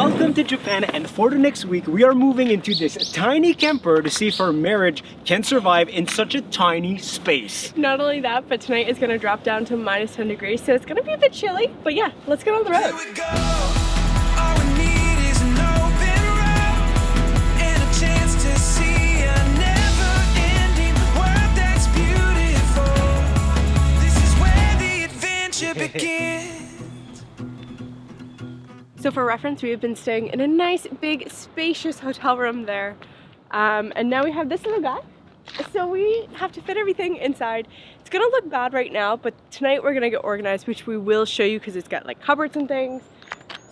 Welcome to Japan, and for the next week we are moving into this tiny camper to see if our marriage can survive in such a tiny space. Not only that, but tonight is going to drop down to minus 10 degrees, so it's going to be a bit chilly. But yeah, let's get on the road. Here we go. All we need is an open road and a chance to see a never-ending world that's beautiful. This is where the adventure begins. So for reference, we have been staying in a nice, big, spacious hotel room there. And now we have this little guy. So we have to fit everything inside. It's gonna look bad right now, but tonight we're gonna get organized, which we will show you because it's got like cupboards and things.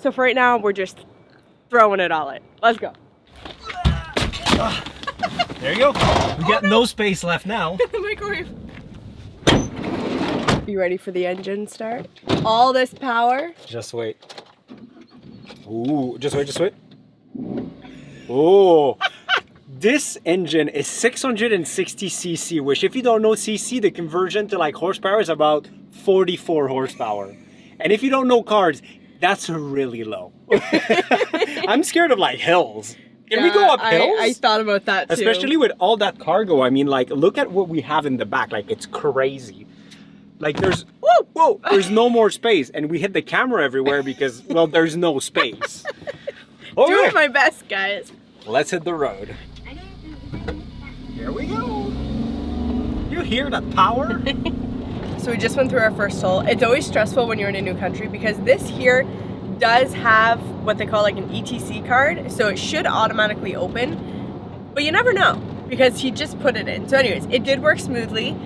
So for right now, we're just throwing it all in. Let's go. There you go. We got no space left now. The microwave. You ready for the engine start? All this power. Just wait. Ooh, just wait. Oh, this engine is 660 cc, which if you don't know cc, the conversion to like horsepower is about 44 horsepower. And if you don't know cars, that's really low. I'm scared of like hills. Can we go up hills? I thought about that too. Especially with all that cargo. I mean, like, look at what we have in the back. Like, it's crazy. Like there's, whoa, there's no more space, and we hit the camera everywhere because, well, there's no space. Doing my best, guys. Let's hit the road. Here we go. You hear that power? So we just went through our first toll. It's always stressful when you're in a new country because this here does have what they call like an ETC card, so it should automatically open, but you never know because he just put it in. So anyways, it did work smoothly,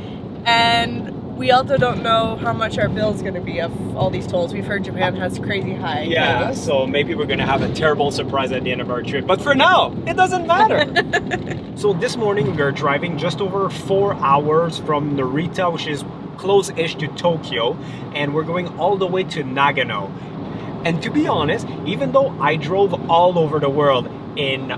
and we also don't know how much our bill is going to be of all these tolls. We've heard Japan has crazy high. Yeah, tolls. So maybe we're going to have a terrible surprise at the end of our trip. But for now, it doesn't matter. So this morning we are driving just over 4 hours from Narita, which is close-ish to Tokyo, and we're going all the way to Nagano. And to be honest, even though I drove all over the world in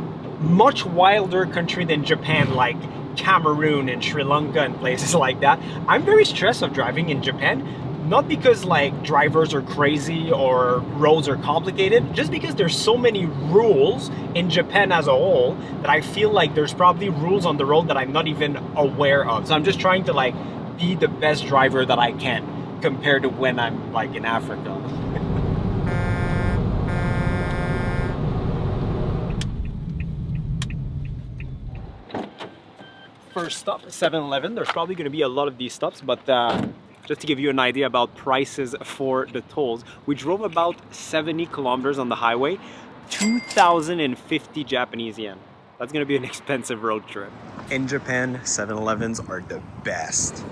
much wilder country than Japan, like Cameroon and Sri Lanka and places like that, I'm very stressed of driving in Japan. Not because like drivers are crazy or roads are complicated, just because there's so many rules in Japan as a whole that I feel like there's probably rules on the road that I'm not even aware of. So I'm just trying to like be the best driver that I can compared to when I'm like in Africa. First stop, 7-Eleven. There's probably going to be a lot of these stops, but just to give you an idea about prices for the tolls, we drove about 70 kilometers on the highway, 2,050 Japanese yen. That's going to be an expensive road trip. In Japan, 7-Elevens are the best.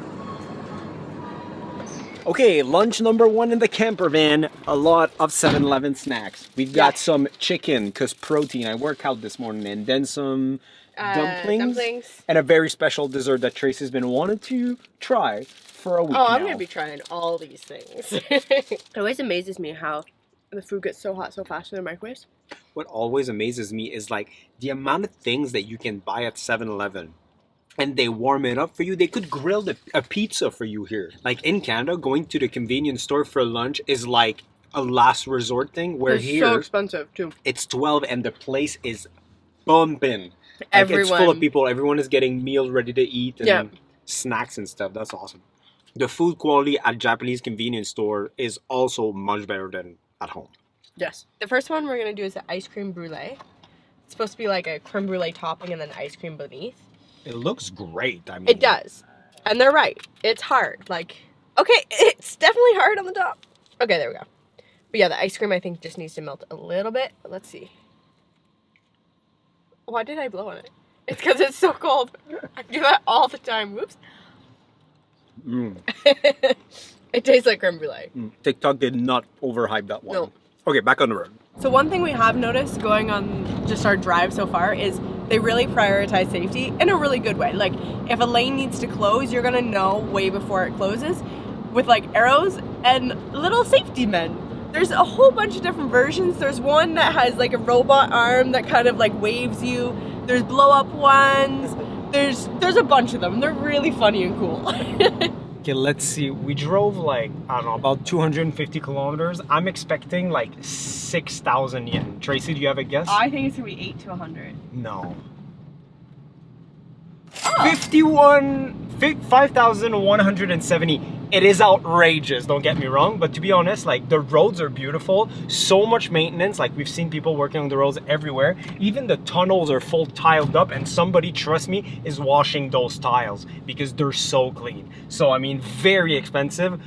Okay, lunch number one in the camper van, a lot of 7-Eleven snacks. We've got some chicken, because protein, I worked out this morning, and then some dumplings, and a very special dessert that Tracy's been wanting to try for a week now. I'm going to be trying all these things. It always amazes me how the food gets so hot so fast in the microwaves. What always amazes me is like the amount of things that you can buy at 7-Eleven. And they warm it up for you. They could grill a pizza for you here. Like in Canada, going to the convenience store for lunch is like a last resort thing. Where it's here, so expensive too. It's 12 and the place is bumping. Like it's full of people. Everyone is getting meals ready to eat and snacks and stuff. That's awesome. The food quality at Japanese convenience store is also much better than at home. Yes. The first one we're going to do is the ice cream brulee. It's supposed to be like a creme brulee topping and then ice cream beneath. It looks great. I mean, it does. And they're right. It's hard. Like, okay, it's definitely hard on the top. Okay, there we go. But yeah, the ice cream I think just needs to melt a little bit. Let's see. Why did I blow on it? It's because it's so cold. I do that all the time. Whoops. It tastes like creme brulee. TikTok did not overhype that one. No. Okay, back on the road. So one thing we have noticed going on just our drive so far is they really prioritize safety in a really good way. Like if a lane needs to close, you're gonna know way before it closes with like arrows and little safety men. There's a whole bunch of different versions. There's one that has like a robot arm that kind of like waves you. There's blow up ones. There's a bunch of them. They're really funny and cool. Okay, let's see. We drove like, I don't know, about 250 kilometers. I'm expecting like 6,000 yen. Tracy, do you have a guess? I think it's gonna be 8 to 100. No. Oh. 5,170. It is outrageous, don't get me wrong, but to be honest, like the roads are beautiful, so much maintenance, like we've seen people working on the roads everywhere. Even the tunnels are full tiled up, and somebody, trust me, is washing those tiles because they're so clean. So I mean, very expensive,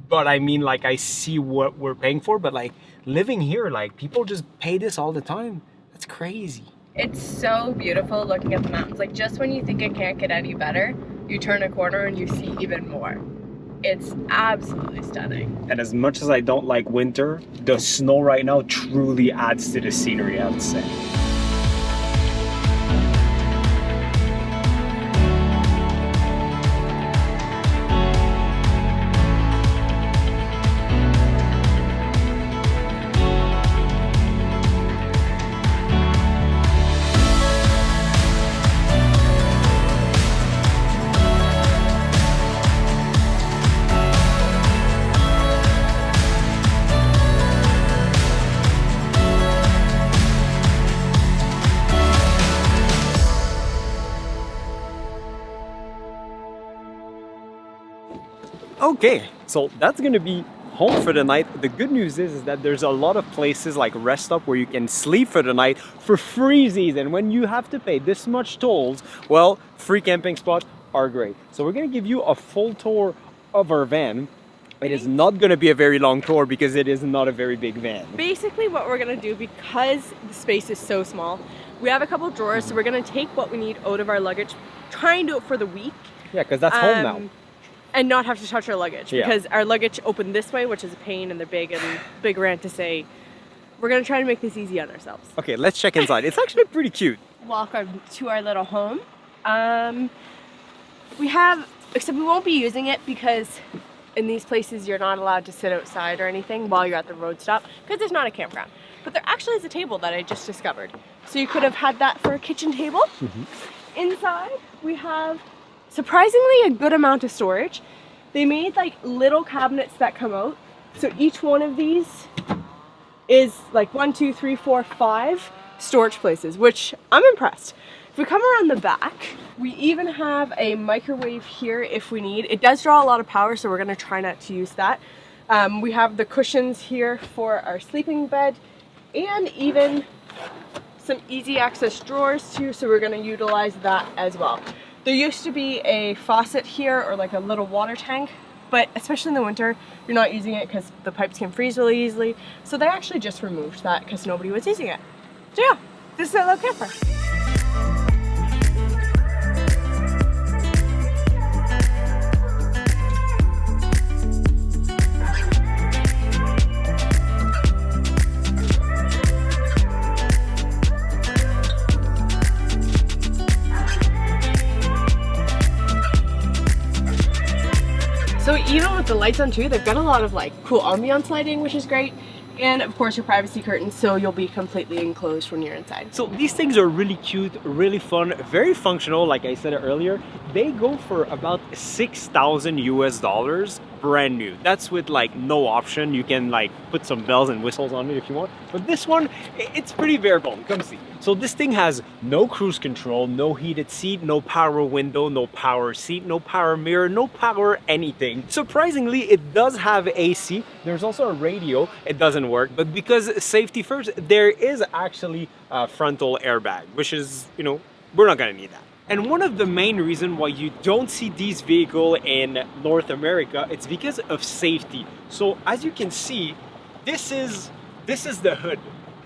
but I mean, like I see what we're paying for, but like living here, like people just pay this all the time. That's crazy. It's so beautiful looking at the mountains. Like just when you think it can't get any better, you turn a corner and you see even more. It's absolutely stunning. And as much as I don't like winter, the snow right now truly adds to the scenery, I would say. Okay, so that's gonna be home for the night. The good news is that there's a lot of places like rest stop where you can sleep for the night for freezies, and when you have to pay this much tolls, well, free camping spots are great. So we're gonna give you a full tour of our van. It is not gonna be a very long tour because it is not a very big van. Basically what we're gonna do, because the space is so small, we have a couple of drawers, so we're gonna take what we need out of our luggage, try and do it for the week. Yeah, because that's home now. And not have to touch our luggage, Yeah. because our luggage open this way, which is a pain, and they're big and big rant to say. We're gonna try to make this easy on ourselves. Okay, let's check inside. It's actually pretty cute. Welcome to our little home. We have, except we won't be using it because in these places you're not allowed to sit outside or anything while you're at the road stop because there's not a campground. But there actually is a table that I just discovered. So you could have had that for a kitchen table. Inside we have surprisingly a good amount of storage. They made like little cabinets that come out. So each one of these is like 1, 2, 3, 4, 5 storage places, which I'm impressed. If we come around the back, we even have a microwave here if we need. It does draw a lot of power, so we're gonna try not to use that. We have the cushions here for our sleeping bed and even some easy access drawers too, so we're gonna utilize that as well. There used to be a faucet here or like a little water tank, but especially in the winter, you're not using it because the pipes can freeze really easily. So they actually just removed that because nobody was using it. So yeah, this is our little camper. So even with the lights on too, they've got a lot of like cool ambiance lighting, which is great. And of course your privacy curtains, so you'll be completely enclosed when you're inside. So these things are really cute, really fun, very functional. Like I said earlier, they go for about 6,000 US dollars brand new. That's with like no option. You can like put some bells and whistles on it if you want. But this one, it's pretty bare bone. Come see. So this thing has no cruise control, no heated seat, no power window, no power seat, no power mirror, no power anything. Surprisingly, it does have AC. There's also a radio. It doesn't work, but because safety first, there is actually a frontal airbag, which is, you know, we're not gonna need that. And one of the main reasons why you don't see these vehicles in North America, it's because of safety. So as you can see, this is the hood.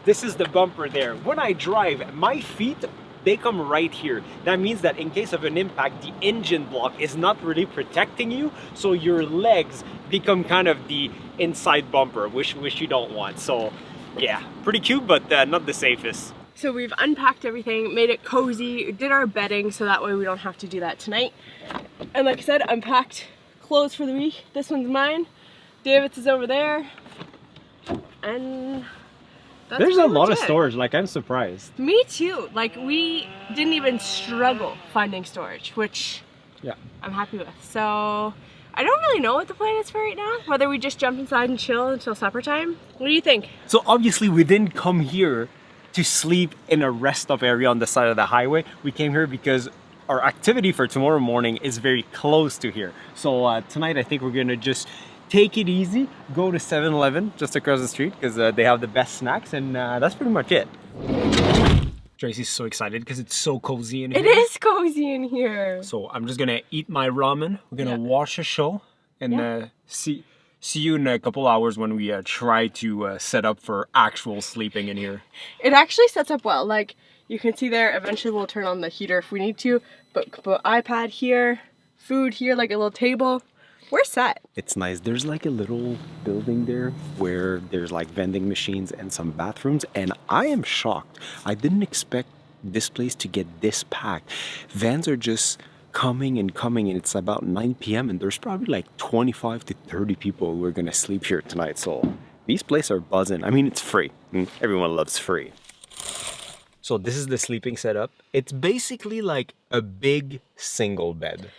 This is the bumper there. When I drive, my feet, they come right here. That means that in case of an impact, the engine block is not really protecting you, so your legs become kind of the inside bumper, which you don't want. So yeah, pretty cute, but not the safest. So we've unpacked everything, made it cozy, did our bedding so that way we don't have to do that tonight. And like I said, unpacked clothes for the week. This one's mine. David's is over there. And that's There's a lot of it. storage, like I'm surprised. Me too. Like we didn't even struggle finding storage, which Yeah. I'm happy with. So I don't really know what the plan is for right now. Whether we just jump inside and chill until supper time. What do you think? So obviously we didn't come here to sleep in a rest stop area on the side of the highway. We came here because our activity for tomorrow morning is very close to here. So tonight I think we're gonna just take it easy, go to 7-Eleven just across the street because they have the best snacks, and that's pretty much it. Tracy's so excited because it's so cozy in here. It is cozy in here. So I'm just gonna eat my ramen. We're gonna watch a show and see you in a couple hours when we try to set up for actual sleeping in here. It actually sets up well. Like you can see there, eventually we'll turn on the heater if we need to, but put iPad here, food here, like a little table. We're set. It's nice. There's like a little building there where there's like vending machines and some bathrooms, and I am shocked. I didn't expect this place to get this packed. Vans are just coming and coming, and it's about 9 p.m. and there's probably like 25 to 30 people who are gonna sleep here tonight. So these places are buzzing. I mean, it's free. Everyone loves free. So this is the sleeping setup. It's basically like a big single bed.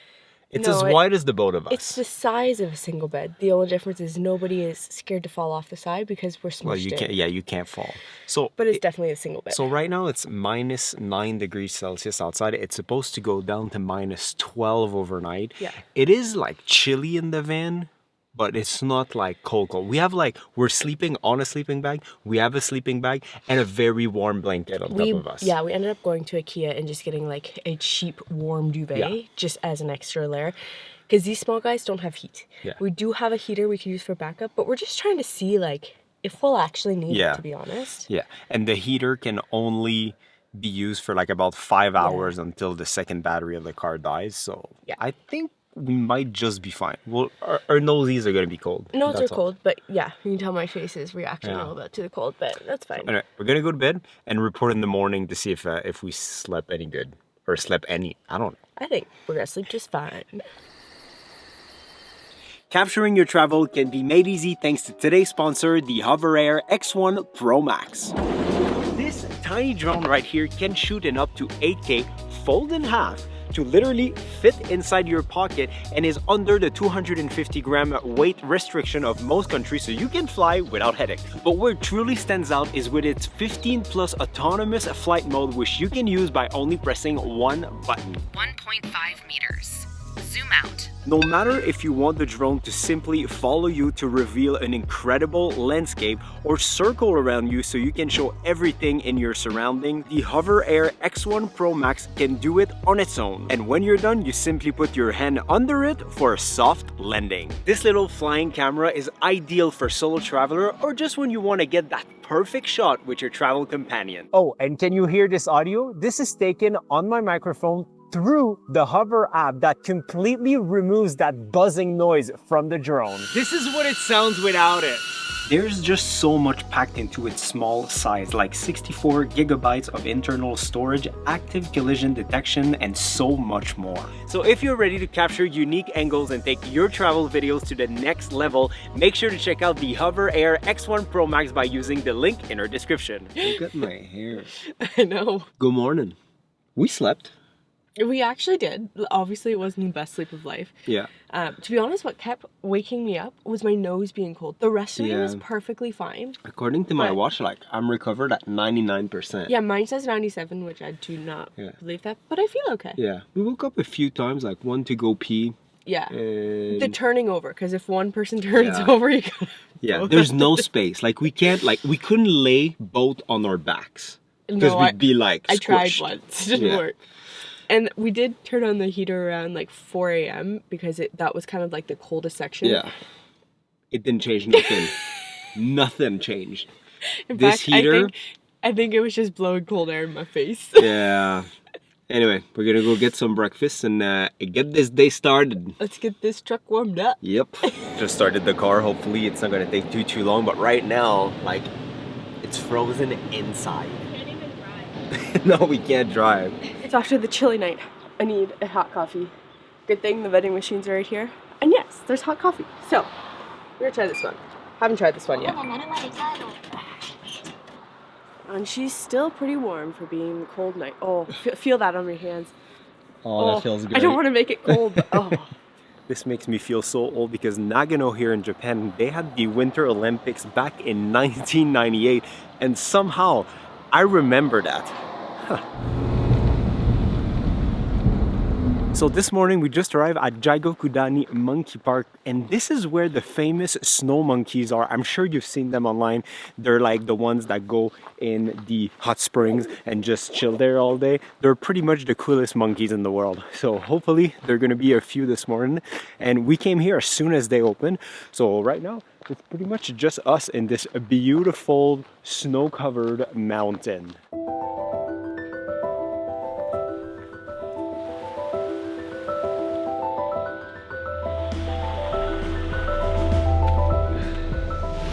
It's as wide as the both of us. It's the size of a single bed. The only difference is nobody is scared to fall off the side because we're smushed well, you can't. Yeah, you can't fall. So, but it's definitely a single bed. So right now it's minus 9 degrees Celsius outside. It's supposed to go down to minus 12 overnight. Yeah. It is like chilly in the van, but it's not like cold. We're sleeping on a sleeping bag. We have a sleeping bag and a very warm blanket on top of us. Yeah, we ended up going to IKEA and just getting like a cheap warm duvet just as an extra layer. Because these small guys don't have heat. Yeah. We do have a heater we can use for backup, but we're just trying to see like if we'll actually need it, to be honest. Yeah, and the heater can only be used for like about 5 hours until the second battery of the car dies. So I think we might just be fine. Well, our noses are going to be cold. Noses are cold, but yeah, you can tell my face is reacting a little bit to the cold, but that's fine. Anyway, we're going to go to bed and report in the morning to see if we slept any good or slept any. I don't know. I think we're going to sleep just fine. Capturing your travel can be made easy thanks to today's sponsor, the HOVERAir X1 Pro Max. This tiny drone right here can shoot in up to 8K, fold in half, to literally fit inside your pocket, and is under the 250 gram weight restriction of most countries, so you can fly without headache. But where it truly stands out is with its 15 plus autonomous flight mode, which you can use by only pressing one button. 1.5 meters. Zoom out. No matter if you want the drone to simply follow you to reveal an incredible landscape or circle around you so you can show everything in your surrounding, the HOVERAir X1 Pro Max can do it on its own. And when you're done, you simply put your hand under it for a soft landing. This little flying camera is ideal for solo traveler or just when you want to get that perfect shot with your travel companion. Oh, and can you hear this audio? This is taken on my microphone through the Hover app that completely removes that buzzing noise from the drone. This is what it sounds without it. There's just so much packed into its small size, like 64 gigabytes of internal storage, active collision detection, and so much more. So if you're ready to capture unique angles and take your travel videos to the next level, make sure to check out the HOVERAir X1 Pro Max by using the link in our description. Look at my hair. I know. Good morning. We slept. We actually did. Obviously, it wasn't the best sleep of life. Yeah. To be honest, what kept waking me up was my nose being cold. The rest of it was perfectly fine. According to my watch, like, I'm recovered at 99%. Yeah, mine says 97, which I do not believe that, but I feel okay. Yeah. We woke up a few times, like one to go pee. Yeah. And... the turning over, because if one person turns over, you gotta there's no space. Like, we can't, like, we couldn't lay both on our backs. Because we'd be, like, squished. I tried once. It didn't work. And we did turn on the heater around like 4 a.m. because that was kind of like the coldest section. Yeah. It didn't change nothing. Nothing changed. In this fact, heater... I think it was just blowing cold air in my face. Yeah. Anyway, we're gonna go get some breakfast and get this day started. Let's get this truck warmed up. Yep. Just started the car. Hopefully it's not gonna take too long. But right now, like, it's frozen inside. No, we can't drive. It's after the chilly night. I need a hot coffee. Good thing the vending machine's right here. And yes, there's hot coffee. So, we're gonna try this one. Haven't tried this one yet. And she's still pretty warm for being a cold night. Oh, feel that on your hands. Oh, that feels good. I don't want to make it cold, but This makes me feel so old because Nagano here in Japan, they had the Winter Olympics back in 1998 and somehow I remember that. Huh. So this morning we just arrived at Jigokudani Monkey Park and this is where the famous snow monkeys are. I'm sure you've seen them online. They're like the ones that go in the hot springs and just chill there all day. They're pretty much the coolest monkeys in the world. So hopefully there are going to be a few this morning and we came here as soon as they open. So right now it's pretty much just us in this beautiful snow-covered mountain.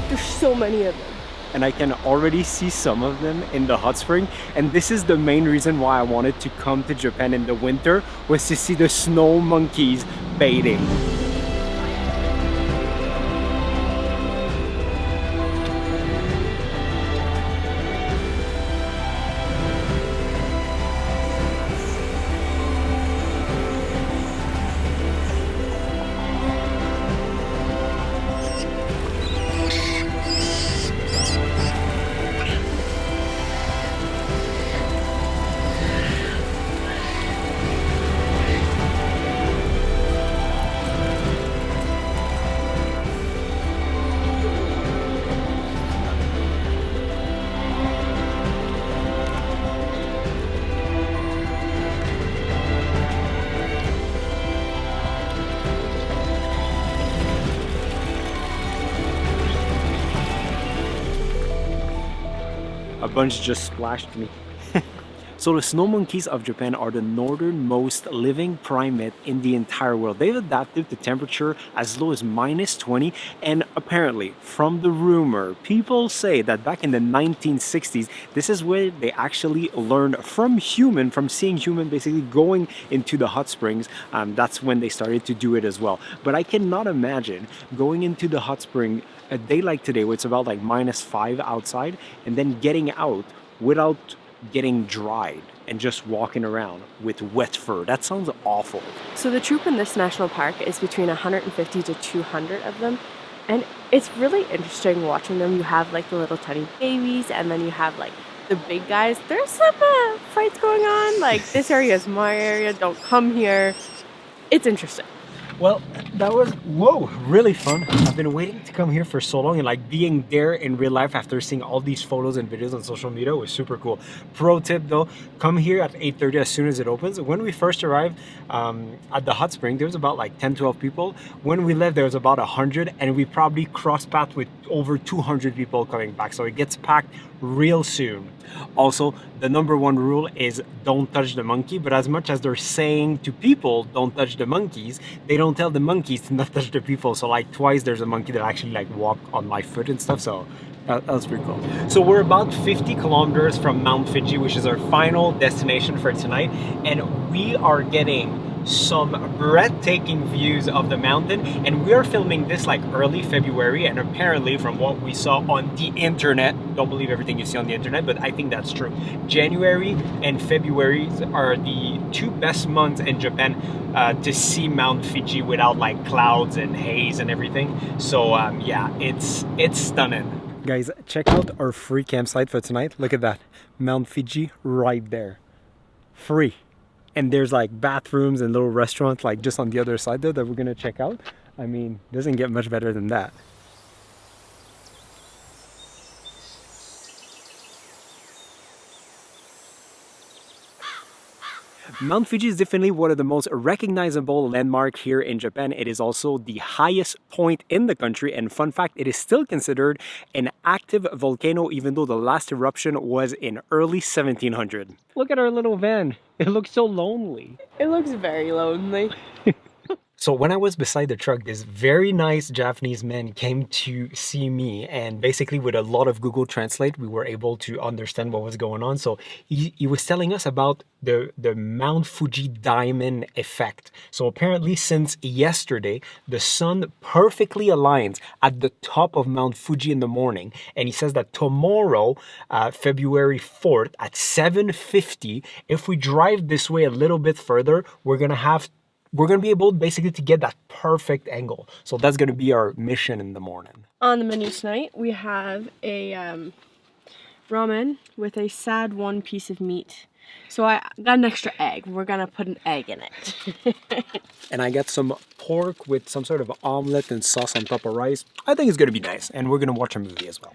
There's so many of them. And I can already see some of them in the hot spring. And this is the main reason why I wanted to come to Japan in the winter, was to see the snow monkeys bathing. A bunch just splashed me. So the snow monkeys of Japan are the northernmost living primate in the entire world. They've adapted to temperature as low as -20, and apparently, from the rumor, people say that back in the 1960s, this is where they actually learned from seeing human basically going into the hot springs. That's when they started to do it as well. But I cannot imagine going into the hot spring a day like today, where it's about like -5 outside, and then getting out without getting dried and just walking around with wet fur. That sounds awful. So the troop in this national park is between 150 to 200 of them. And it's really interesting watching them. You have like the little tiny babies and then you have like the big guys. There's some fights going on. Like, this area is my area. Don't come here. It's interesting. Well, that was, whoa, really fun. I've been waiting to come here for so long, and like being there in real life after seeing all these photos and videos on social media was super cool. Pro tip though, come here at 8:30 as soon as it opens. When we first arrived at the hot spring, there was about like 10-12 people. When we left, there was about 100, and we probably crossed paths with over 200 people coming back. So it gets packed real soon. Also, the #1 rule is don't touch the monkey, but as much as they're saying to people don't touch the monkeys, they don't tell the monkeys to not touch the people. So like twice there's a monkey that actually like walked on my foot and stuff, so that was pretty cool. So we're about 50 kilometers from Mt Fuji, which is our final destination for tonight, and we are getting some breathtaking views of the mountain, and we are filming this like early February, and apparently from what we saw on the internet, don't believe everything you see on the internet, but I think that's true, January and February are the two best months in Japan to see Mt Fuji without like clouds and haze and everything. So yeah, it's stunning. Guys, check out our free campsite for tonight. Look at that, Mt Fuji right there, free. And there's like bathrooms and little restaurants like just on the other side there that we're gonna check out. I mean, doesn't get much better than that. Mt Fuji is definitely one of the most recognizable landmarks here in Japan. It is also the highest point in the country, and fun fact, it is still considered an active volcano even though the last eruption was in early 1700. Look at our little van. It looks so lonely. It looks very lonely. So when I was beside the truck, this very nice Japanese man came to see me, and basically with a lot of Google Translate, we were able to understand what was going on. So he was telling us about the Mt Fuji diamond effect. So apparently since yesterday, the sun perfectly aligns at the top of Mt Fuji in the morning. And he says that tomorrow, February 4th at 7:50, if we drive this way a little bit further, we're gonna have we're gonna be able basically to get that perfect angle. So that's gonna be our mission in the morning. On the menu tonight, we have a ramen with a sad one piece of meat. So I got an extra egg. We're gonna put an egg in it. And I got some pork with some sort of omelet and sauce on top of rice. I think it's gonna be nice. And we're gonna watch a movie as well.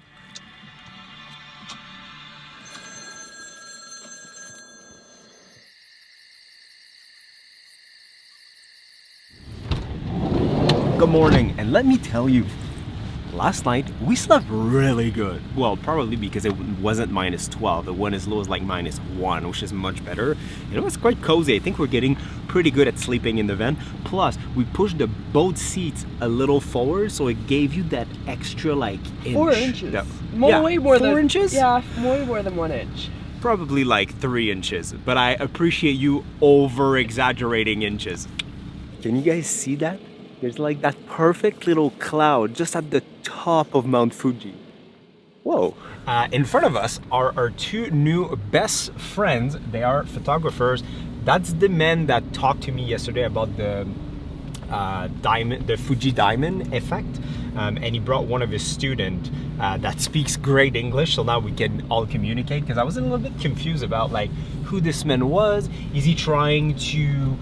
Good morning, and let me tell you, last night we slept really good. Well, probably because it wasn't -12. It went as low as like -1, which is much better. And it was quite cozy. I think we're getting pretty good at sleeping in the van. Plus, we pushed the both seats a little forward, so it gave you that extra like inch. 4 inches. Way more than 4 inches. Yeah, way more than 1 inch. Probably like 3 inches. But I appreciate you over exaggerating inches. Can you guys see that? There's like that perfect little cloud just at the top of Mt Fuji. Whoa. In front of us are our two new best friends. They are photographers. That's the man that talked to me yesterday about the Fuji diamond effect. And he brought one of his students that speaks great English, so now we can all communicate, because I was a little bit confused about like who this man was. Is he trying to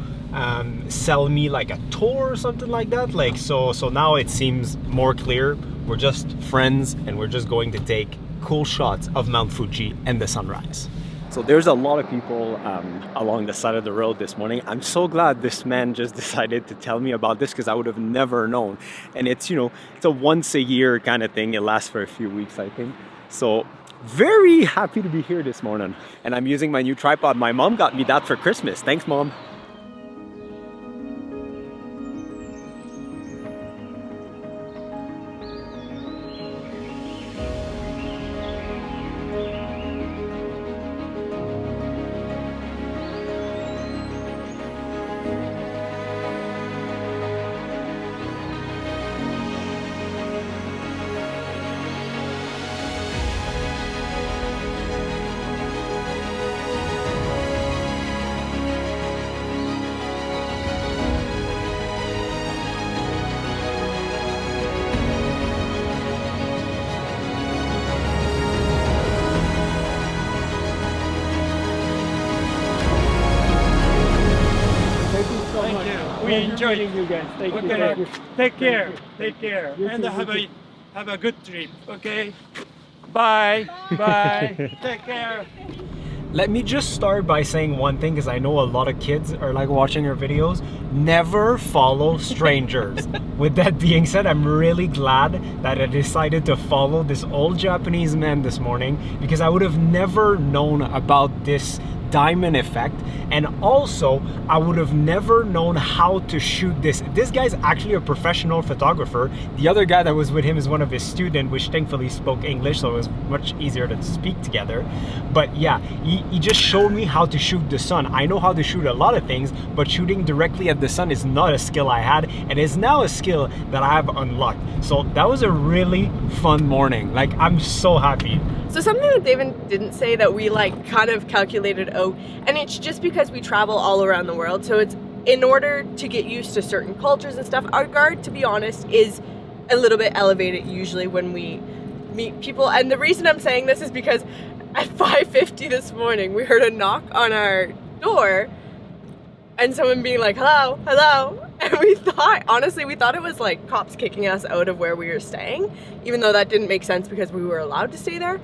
sell me like a tour or something like that? Like so now it seems more clear. We're just friends and we're just going to take cool shots of Mt Fuji and the sunrise. So there's a lot of people along the side of the road this morning. I'm so glad this man just decided to tell me about this, because I would have never known. And it's, you know, it's a once a year kind of thing. It lasts for a few weeks, I think. So very happy to be here this morning. And I'm using my new tripod. My mom got me that for Christmas. Thanks, Mom. We enjoy you guys. Thank you. Okay. Thank you. Take care. Take care. You And too, have a good trip. Okay. Bye. Bye. Take care. Let me just start by saying one thing, because I know a lot of kids are like watching our videos. Never follow strangers. With that being said, I'm really glad that I decided to follow this old Japanese man this morning, because I would have never known about this diamond effect, and also I would have never known how to shoot this. This guy's actually a professional photographer. The other guy that was with him is one of his students, which thankfully spoke English, so it was much easier to speak together. But yeah, he just showed me how to shoot the sun. I know how to shoot a lot of things, but shooting directly at the sun is not a skill I had, and is now a skill that I have unlocked. So that was a really fun morning. Like, I'm so happy. So something that David didn't say that we like kind of calculated out, and it's just because we travel all around the world, so it's in order to get used to certain cultures and stuff, our guard, to be honest, is a little bit elevated usually when we meet people. And the reason I'm saying this is because at 5:50 this morning we heard a knock on our door and someone being like, hello, hello. And we thought, honestly, we thought it was like cops kicking us out of where we were staying, even though that didn't make sense because we were allowed to stay there.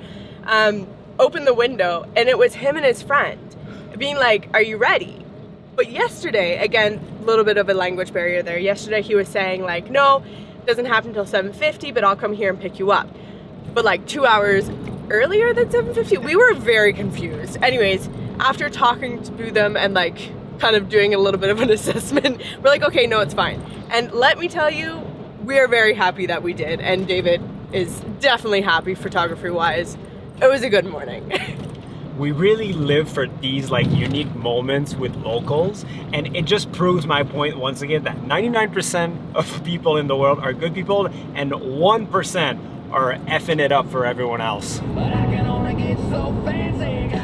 Opened the window and it was him and his friend being like, are you ready? But yesterday, again, a little bit of a language barrier there. Yesterday he was saying like, no, it doesn't happen until 7:50, but I'll come here and pick you up. But like 2 hours earlier than 7:50, we were very confused. Anyways, after talking to them and like kind of doing a little bit of an assessment, we're like, okay, no, it's fine. And let me tell you, we are very happy that we did, and David is definitely happy photography wise. It was a good morning. We really live for these like unique moments with locals, and it just proves my point once again that 99% of people in the world are good people and 1% are effing it up for everyone else.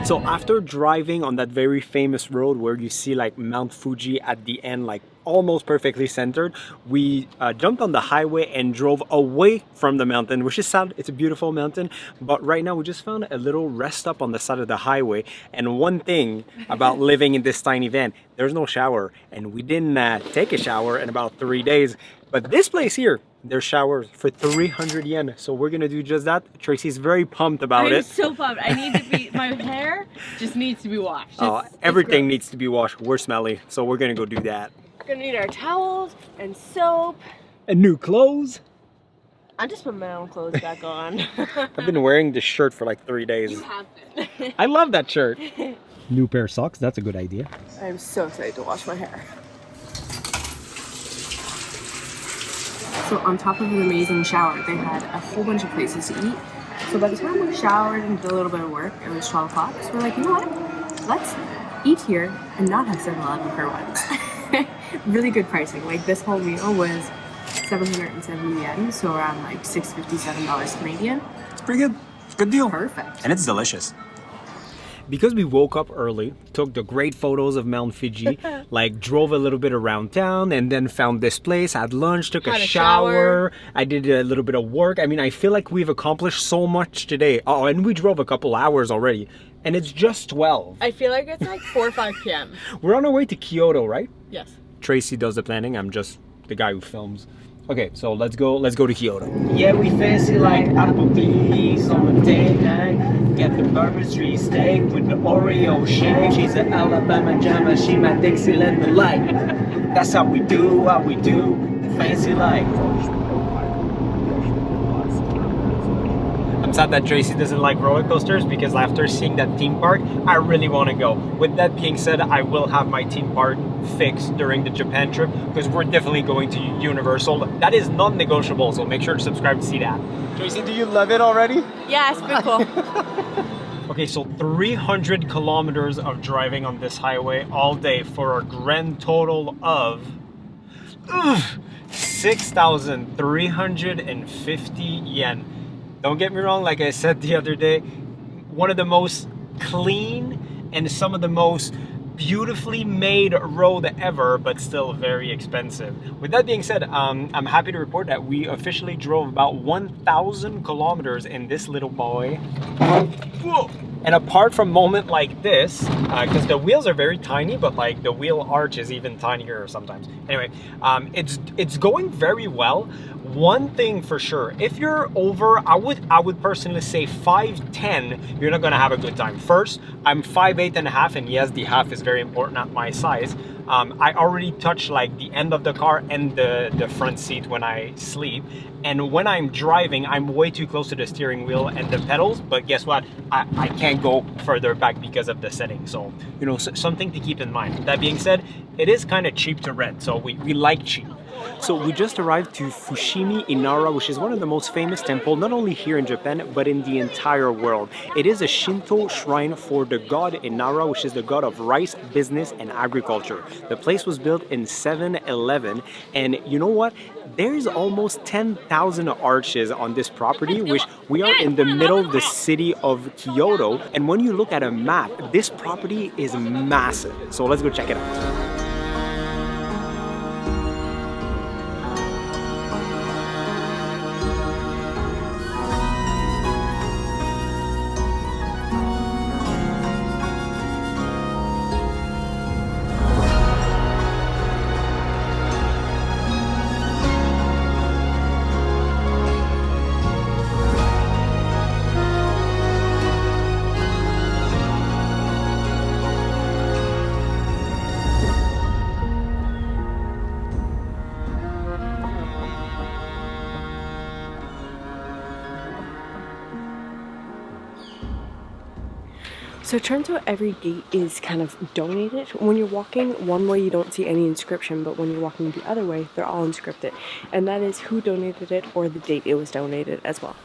So after driving on that very famous road where you see like Mt Fuji at the end, like almost perfectly centered, we jumped on the highway and drove away from the mountain, which is sad. It's a beautiful mountain, but right now we just found a little rest stop on the side of the highway. And one thing about living in this tiny van, there's no shower, and we didn't take a shower in about 3 days. But this place here, there's showers for 300 yen. So we're gonna do just that. Tracy's very pumped about I'm it. so pumped. I need to be, my hair just needs to be washed. Everything needs to be washed. We're smelly, so we're gonna go do that. We're gonna need our towels and soap. And new clothes. I just put my own clothes back on. I've been wearing this shirt for like 3 days. You have been. I love that shirt. New pair of socks, that's a good idea. I'm so excited to wash my hair. So on top of an amazing shower, they had a whole bunch of places to eat. So by the time we showered and did a little bit of work, it was 12 o'clock. So we're like, you know what? Let's eat here and not have 7-Eleven for once. Really good pricing. Like this whole meal was 770 yen, so around like $657 Canadian. It's pretty good. Good deal. Perfect. And it's delicious. Because we woke up early, took the great photos of Mt Fuji, like drove a little bit around town and then found this place, had lunch, took a shower. I did a little bit of work. I mean, I feel like we've accomplished so much today. Oh, and we drove a couple hours already. And it's just 12. I feel like it's like 4 or 5 p.m. We're on our way to Kyoto, right? Yes. Tracy does the planning. I'm just the guy who films. Okay, so let's go to Kyoto. Yeah, we fancy like Applebee's on a day night. Get the bourbon street steak with the Oreo shake. She's an Alabama jammer, she my Dixieland delight. That's how we do, fancy like. I'm sad that Tracy doesn't like roller coasters because after seeing that theme park, I really want to go. With that being said, I will have my theme park fixed during the Japan trip because we're definitely going to Universal. That is non-negotiable, so make sure to subscribe to see that. Tracy, do you love it already? Yeah, it's pretty cool. Okay, so 300 kilometers of driving on this highway all day for a grand total of 6,350 yen. Don't get me wrong, like I said the other day, one of the most clean and some of the most beautifully made road ever, but still very expensive. With that being said, I'm happy to report that we officially drove about 1,000 kilometers in this little boy. Whoa. And apart from moment like this, because the wheels are very tiny, but like the wheel arch is even tinier sometimes. Anyway, it's going very well. One thing for sure, if you're over, I would personally say 5'10", you're not gonna have a good time. First, I'm 5'8.5", and yes, the half is very important at my size. I already touch like the end of the car and the front seat when I sleep. And when I'm driving, I'm way too close to the steering wheel and the pedals, but guess what? I can't go further back because of the setting. So, you know, something to keep in mind. That being said, it is kind of cheap to rent, so we like cheap. So we just arrived to Fushimi Inari, which is one of the most famous temples, not only here in Japan, but in the entire world. It is a Shinto shrine for the god Inari, which is the god of rice, business, and agriculture. The place was built in 711, and you know what? There's almost 10,000 arches on this property, which we are in the middle of the city of Kyoto. And when you look at a map, this property is massive. So let's go check it out. So it turns out every gate is kind of donated. When you're walking one way, you don't see any inscription, but when you're walking the other way, they're all inscripted. And that is who donated it or the date it was donated as well.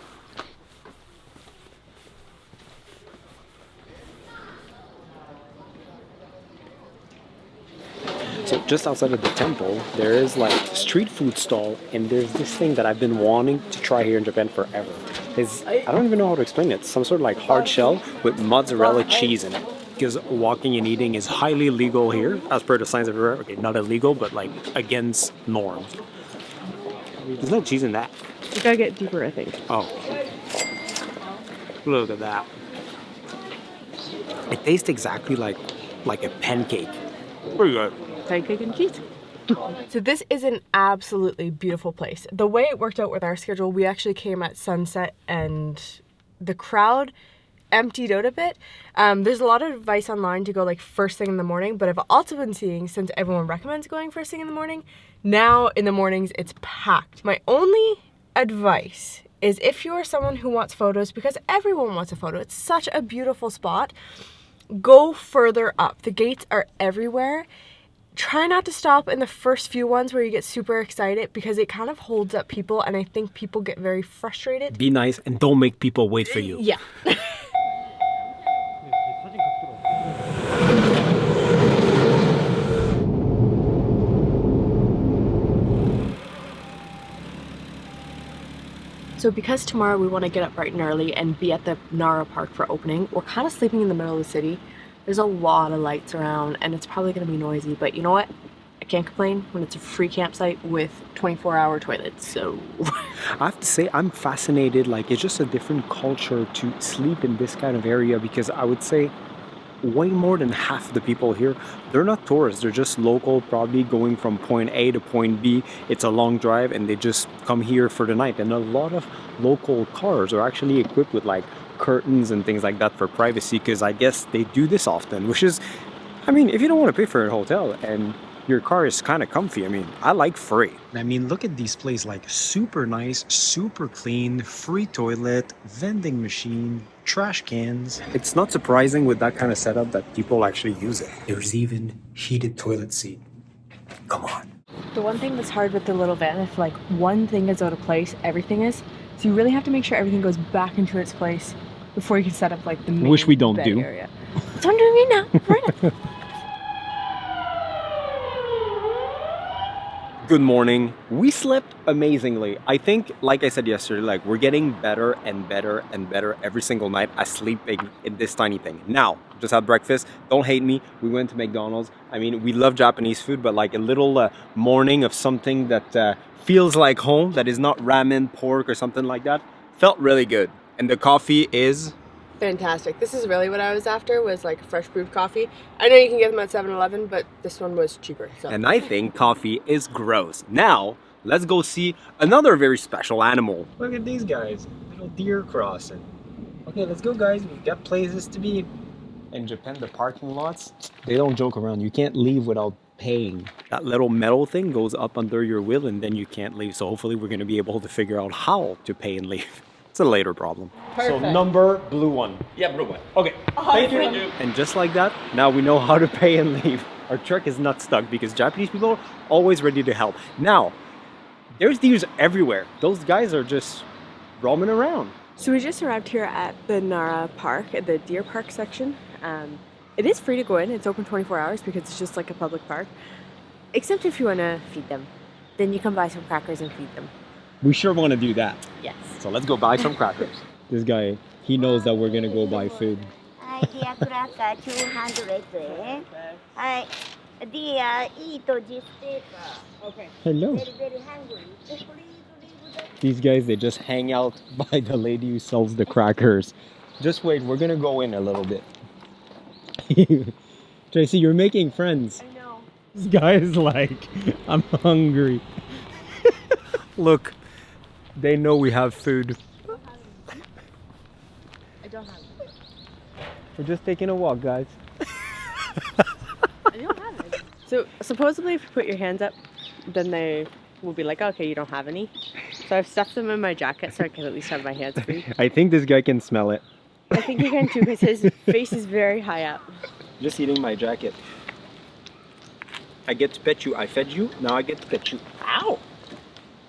So just outside of the temple, there is like a street food stall, and there's this thing that I've been wanting to try here in Japan forever. is, I don't even know how to explain it. Some sort of like hard shell with mozzarella cheese in it. Because walking and eating is highly illegal here, as per the signs everywhere. Okay, not illegal, but like against norms. There's no cheese in that. You gotta get deeper, I think. Oh. Look at that. It tastes exactly like a pancake. Pretty good. Pancake and cheese. So this is an absolutely beautiful place. The way it worked out with our schedule, we actually came at sunset and the crowd emptied out a bit. There's a lot of advice online to go like first thing in the morning, but I've also been seeing, since everyone recommends going first thing in the morning, now in the mornings it's packed. My only advice is if you are someone who wants photos, because everyone wants a photo, it's such a beautiful spot, go further up. The gates are everywhere. Try not to stop in the first few ones where you get super excited, because it kind of holds up people and I think people get very frustrated. Be nice and don't make people wait for you. Yeah. So because tomorrow we want to get up bright and early and be at the Nara Park for opening, we're kind of sleeping in the middle of the city. There's a lot of lights around and it's probably going to be noisy, but you know what? I can't complain when it's a free campsite with 24-hour toilets, so... I have to say, I'm fascinated. Like, it's just a different culture to sleep in this kind of area, because I would say way more than half the people here, they're not tourists. They're just local, probably going from point A to point B. It's a long drive and they just come here for the night. And a lot of local cars are actually equipped with like curtains and things like that for privacy, because I guess they do this often, which is, I mean, if you don't want to pay for a hotel and your car is kind of comfy, I mean, I like free. I mean, look at these places, like super nice, super clean, free toilet, vending machine, trash cans. It's not surprising with that kind of setup that people actually use it. There's even heated toilet seat. Come on. The one thing that's hard with the little van, if like one thing is out of place, everything is. So you really have to make sure everything goes back into its place before you can set up like the main Which we don't bed do. area. That's what I'm doing right now. Right now. Good morning. We slept amazingly. I think, like I said yesterday, like we're getting better and better and better every single night at sleeping in this tiny thing. Now, just had breakfast. Don't hate me. We went to McDonald's. I mean, we love Japanese food, but like a little morning of something that feels like home, that is not ramen, pork, or something like that, felt really good. And the coffee is... Fantastic. This is really what I was after, was like fresh brewed coffee. I know you can get them at 7-Eleven, but this one was cheaper. So. And I think coffee is gross. Now, let's go see another very special animal. Look at these guys. Little deer crossing. Okay, let's go, guys. We've got places to be. In Japan, the parking lots, they don't joke around. You can't leave without paying. That little metal thing goes up under your wheel and then you can't leave. So hopefully we're going to be able to figure out how to pay and leave. It's a later problem. Perfect. So number blue one. Yeah, blue one. Okay, thank you. And just like that, now we know how to pay and leave. Our truck is not stuck because Japanese people are always ready to help. Now, there's deers everywhere. Those guys are just roaming around. So we just arrived here at the Nara Park, at the deer park section. It is free to go in. It's open 24 hours because it's just like a public park. Except if you want to feed them. Then you can buy some crackers and feed them. We sure want to do that. Yes. So let's go buy some crackers. This guy, he knows that we're going to go buy food. Hi, dear cracker, 200 yen. Hi, dear, eat this paper. Okay. Hello. Very, very hungry. These guys, they just hang out by the lady who sells the crackers. Just wait, we're going to go in a little bit. Tracy, you're making friends. I know. This guy is like, I'm hungry. Look, they know we have food. I don't have it. We're just taking a walk, guys. I don't have it. So supposedly if you put your hands up, then they will be like, okay, you don't have any. So I've stuffed them in my jacket so I can at least have my hands free. I think this guy can smell it. I think he can too because his face is very high up. Just eating my jacket. I get to pet you. I fed you. Now I get to pet you. Ow!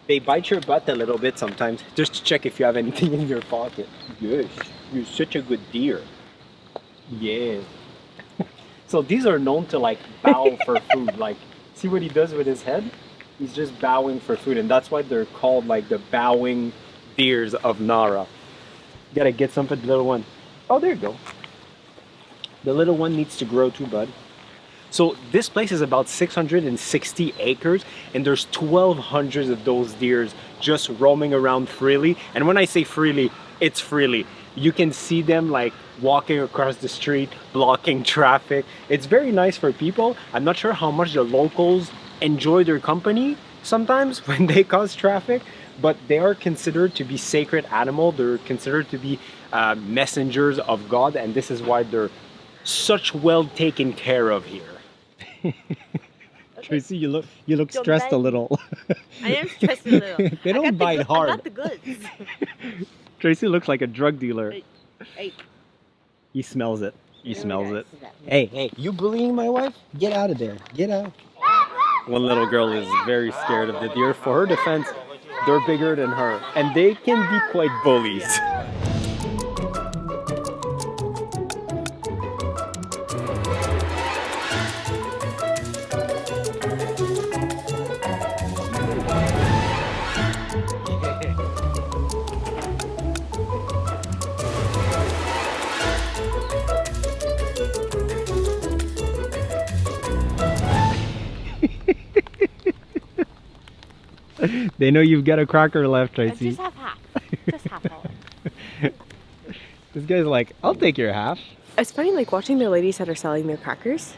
They bite your butt a little bit sometimes, just to check if you have anything in your pocket. Yes, you're such a good deer. Yeah. So these are known to like bow for food. Like, see what he does with his head? He's just bowing for food, and that's why they're called like the bowing deers of Nara. Gotta get some for the little one. Oh, there you go. The little one needs to grow too, bud. So this place is about 660 acres, and there's 1,200 of those deers just roaming around freely. And when I say freely, it's freely. You can see them like walking across the street, blocking traffic. It's very nice for people. I'm not sure how much the locals enjoy their company sometimes when they cause traffic, but they are considered to be sacred animal. They're considered to be messengers of God, and this is why they're such well taken care of here. Tracy, you look stressed a little. I am stressed a little. They don't bite hard. I got the goods. Tracy looks like a drug dealer. Hey. He smells it. He smells it. Hey, you bullying my wife? Get out of there. Get out. One little girl is very scared of the deer. For her defense, they're bigger than her, and they can be quite bullies. They know you've got a cracker left, Tracy. Just have half. Just half all. This guy's like, I'll take your half. It's funny, like watching the ladies that are selling their crackers.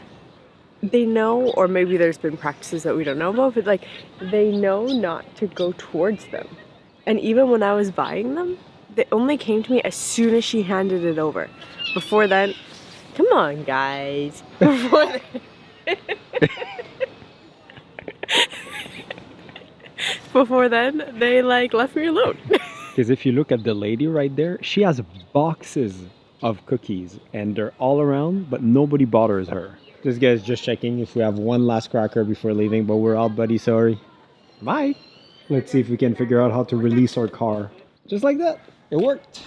They know, or maybe there's been practices that we don't know about, but like they know not to go towards them. And even when I was buying them, they only came to me as soon as she handed it over. Before then, come on, guys. Before then, before then, they like left me alone. Because if you look at the lady right there, she has boxes of cookies and they're all around, but nobody bothers her. This guy's just checking if we have one last cracker before leaving, but we're out, buddy, sorry. Bye. Let's see if we can figure out how to release our car. Just like that. It worked.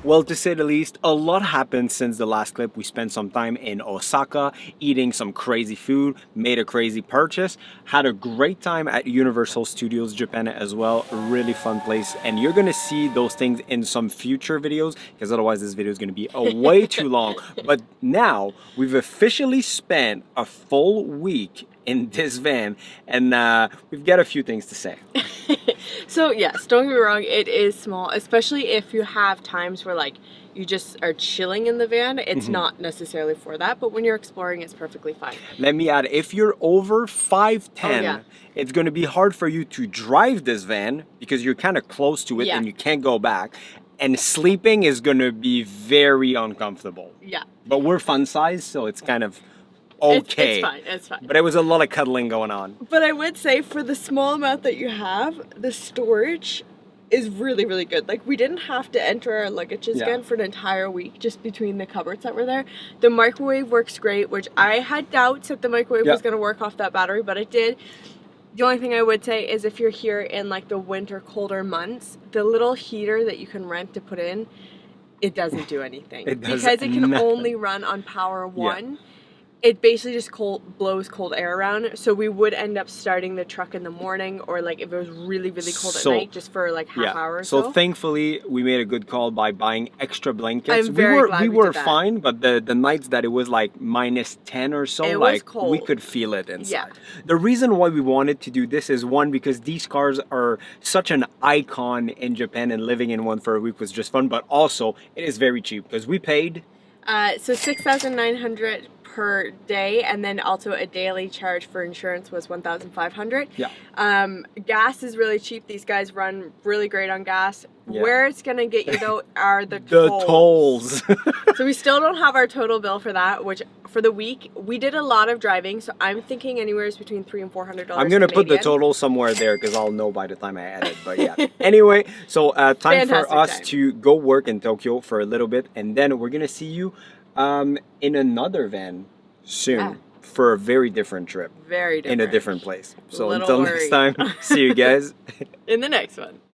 Well, to say the least, a lot happened since the last clip. We spent some time in Osaka, eating some crazy food, made a crazy purchase, had a great time at Universal Studios Japan as well. A really fun place, and you're gonna see those things in some future videos, because otherwise this video is gonna be way too long. But now, we've officially spent a full week in this van, and we've got a few things to say. So yes, don't get me wrong, it is small, especially if you have times where like you just are chilling in the van. It's not necessarily for that, but when you're exploring, it's perfectly fine. Let me add, if you're over 5'10", it's going to be hard for you to drive this van because you're kind of close to it and you can't go back. And sleeping is going to be very uncomfortable. Yeah. But we're fun size, so it's kind of okay. It's fine, it's fine. But it was a lot of cuddling going on. But I would say for the small amount that you have, the storage is really, really good. Like, we didn't have to enter our luggages again for an entire week just between the cupboards that were there. The microwave works great, which I had doubts that the microwave was going to work off that battery, but it did. The only thing I would say is if you're here in like the winter, colder months, the little heater that you can rent to put in, it doesn't do anything. Because it can only run on power 1. It basically just blows cold air around, so we would end up starting the truck in the morning, or like if it was really, really cold at night, just for like half hour or so. So thankfully, we made a good call by buying extra blankets. I'm very glad we were fine, but the nights that it was like -10 or so, like we could feel it inside. The reason why we wanted to do this is, one, because these cars are such an icon in Japan, and living in one for a week was just fun, but also it is very cheap because we paid so 6,900 per day, and then also a daily charge for insurance was 1,500. Gas is really cheap. These guys run really great on gas. Where it's gonna get you though are the tolls. So we still don't have our total bill for that, which for the week we did a lot of driving, so I'm thinking anywhere between $300 and $400. I'm gonna put the total somewhere there because I'll know by the time I edit. But yeah. Anyway, so time for us to go work in Tokyo for a little bit, and then we're gonna see you in another van soon for a very different trip. Very different. In a different place. So until next time, see you guys in the next one.